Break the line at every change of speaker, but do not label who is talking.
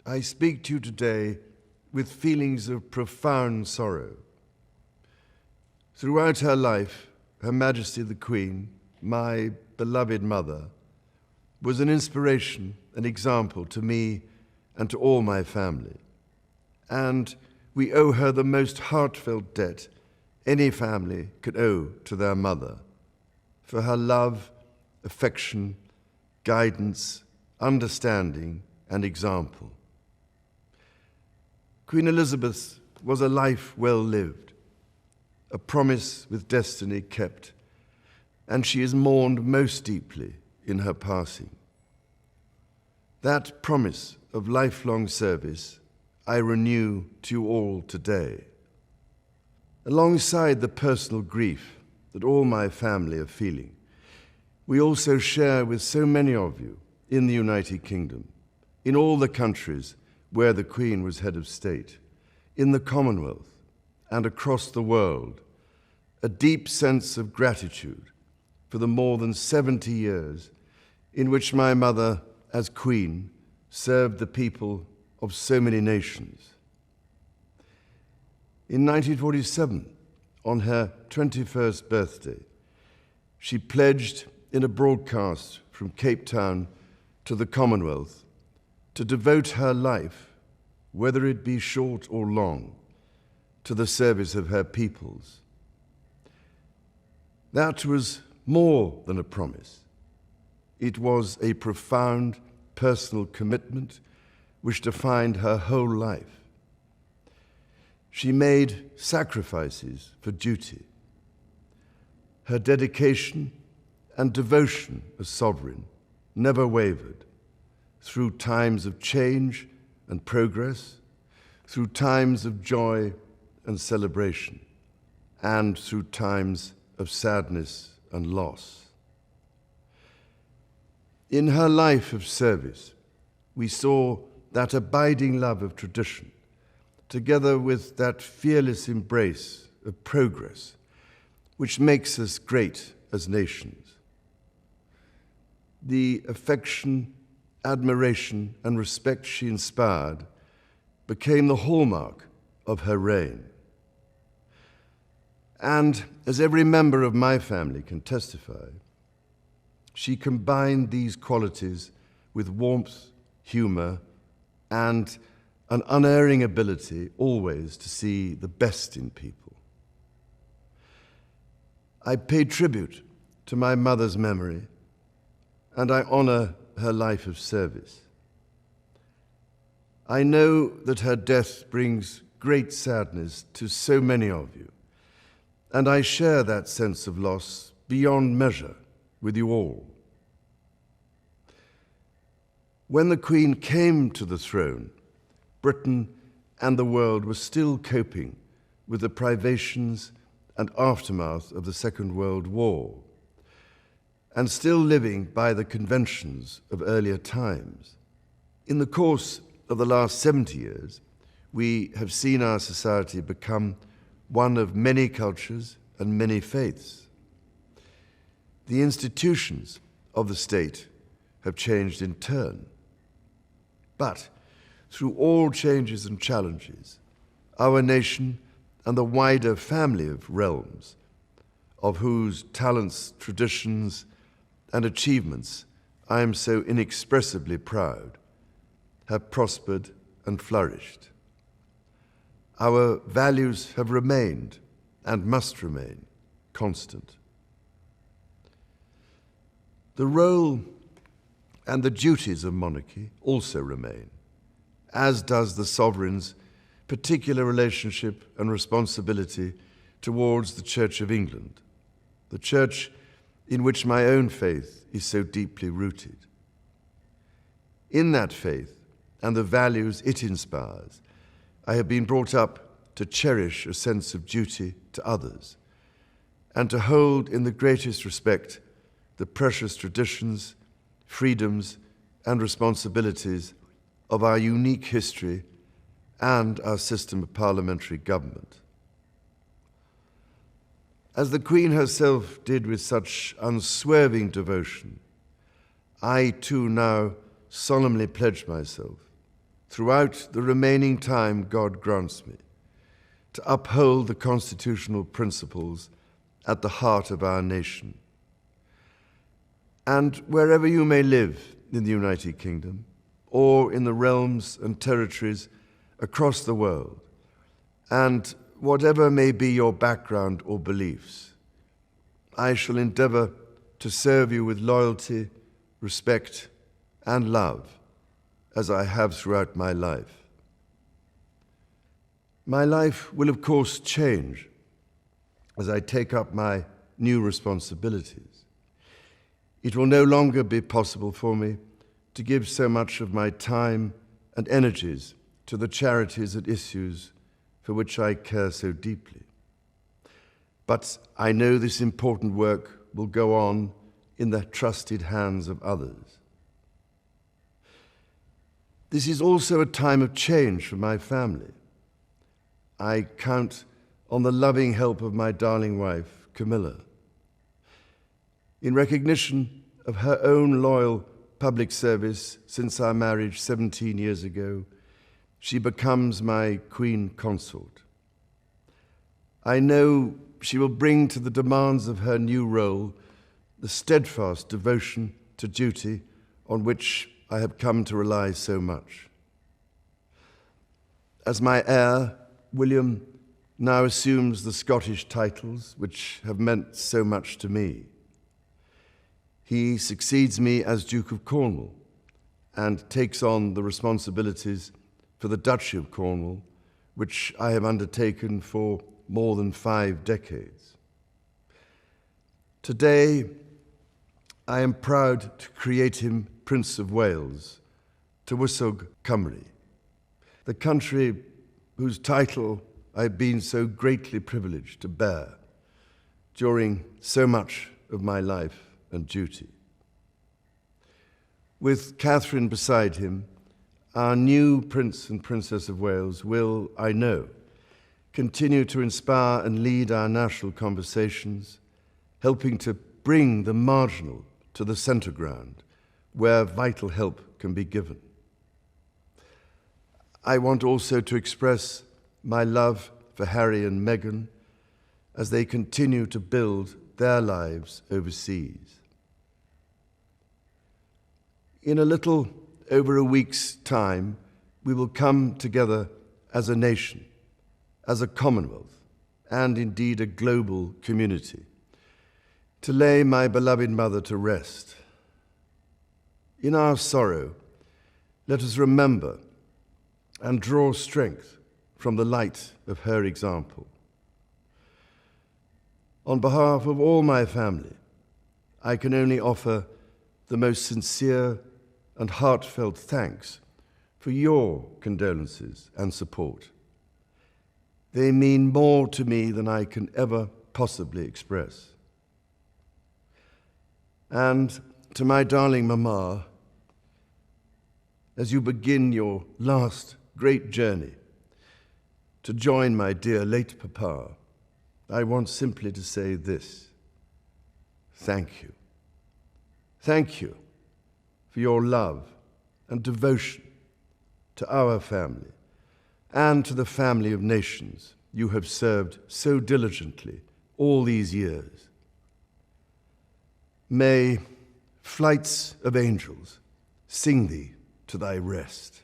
I speak to you today with feelings of profound sorrow. Throughout her life, Her Majesty the Queen, my beloved mother, was an inspiration, an example to me and to all my family. And we owe her the most heartfelt debt any family could owe to their mother, for her love, affection, guidance, understanding, and example. Queen Elizabeth was a life well lived, a promise with destiny kept, and she is mourned most deeply in her passing. That promise of lifelong service I renew to you all today. Alongside the personal grief that all my family are feeling, we also share with so many of you in the United Kingdom, in all the countries where the Queen was head of state, in the Commonwealth and across the world, a deep sense of gratitude for the more than 70 years in which my mother, as Queen, served the people of so many nations. In 1947, on her 21st birthday, she pledged in a broadcast from Cape Town to the Commonwealth to devote her life, whether it be short or long, to the service of her peoples. That was more than a promise. It was a profound personal commitment which defined her whole life. She made sacrifices for duty. Her dedication and devotion as sovereign never wavered through times of change and progress, through times of joy and celebration, and through times of sadness and loss. In her life of service, we saw that abiding love of tradition, together with that fearless embrace of progress, which makes us great as nations. The affection, admiration, and respect she inspired became the hallmark of her reign. And as every member of my family can testify, she combined these qualities with warmth, humor, and an unerring ability always to see the best in people. I pay tribute to my mother's memory, and I honor her life of service. I know that her death brings great sadness to so many of you, and I share that sense of loss beyond measure with you all. When the Queen came to the throne, Britain and the world were still coping with the privations and aftermath of the Second World War, and still living by the conventions of earlier times. In the course of the last 70 years, we have seen our society become one of many cultures and many faiths. The institutions of the state have changed in turn. But through all changes and challenges, our nation and the wider family of realms, of whose talents, traditions, and achievements I am so inexpressibly proud, have prospered and flourished. Our values have remained and must remain constant. The role and the duties of monarchy also remain, as does the sovereign's particular relationship and responsibility towards the Church of England, the church in which my own faith is so deeply rooted. In that faith and the values it inspires, I have been brought up to cherish a sense of duty to others and to hold in the greatest respect the precious traditions, freedoms, and responsibilities of our unique history and our system of parliamentary government. As the Queen herself did with such unswerving devotion, I too now solemnly pledge myself throughout the remaining time God grants me, to uphold the constitutional principles at the heart of our nation. And wherever you may live in the United Kingdom, or in the realms and territories across the world, and whatever may be your background or beliefs, I shall endeavor to serve you with loyalty, respect, and love, as I have throughout my life. My life will, of course, change as I take up my new responsibilities. It will no longer be possible for me to give so much of my time and energies to the charities and issues for which I care so deeply. But I know this important work will go on in the trusted hands of others. This is also a time of change for my family. I count on the loving help of my darling wife, Camilla. In recognition of her own loyal public service since our marriage 17 years ago, she becomes my Queen Consort. I know she will bring to the demands of her new role the steadfast devotion to duty on which I have come to rely so much. As my heir, William now assumes the Scottish titles which have meant so much to me. He succeeds me as Duke of Cornwall and takes on the responsibilities for the Duchy of Cornwall, which I have undertaken for more than 5 decades. Today, I am proud to create him Prince of Wales, Tywysog Cymru, the country whose title I've been so greatly privileged to bear during so much of my life and duty. With Catherine beside him, our new Prince and Princess of Wales will, I know, continue to inspire and lead our national conversations, helping to bring the marginal to the centre ground, where vital help can be given. I want also to express my love for Harry and Meghan as they continue to build their lives overseas. In a little over a week's time, we will come together as a nation, as a Commonwealth, and indeed a global community, to lay my beloved mother to rest. In our sorrow, let us remember and draw strength from the light of her example. On behalf of all my family, I can only offer the most sincere and heartfelt thanks for your condolences and support. They mean more to me than I can ever possibly express. And to my darling Mama, as you begin your last great journey to join my dear late Papa, I want simply to say this: thank you. Thank you for your love and devotion to our family and to the family of nations you have served so diligently all these years. May flights of angels sing thee to thy rest.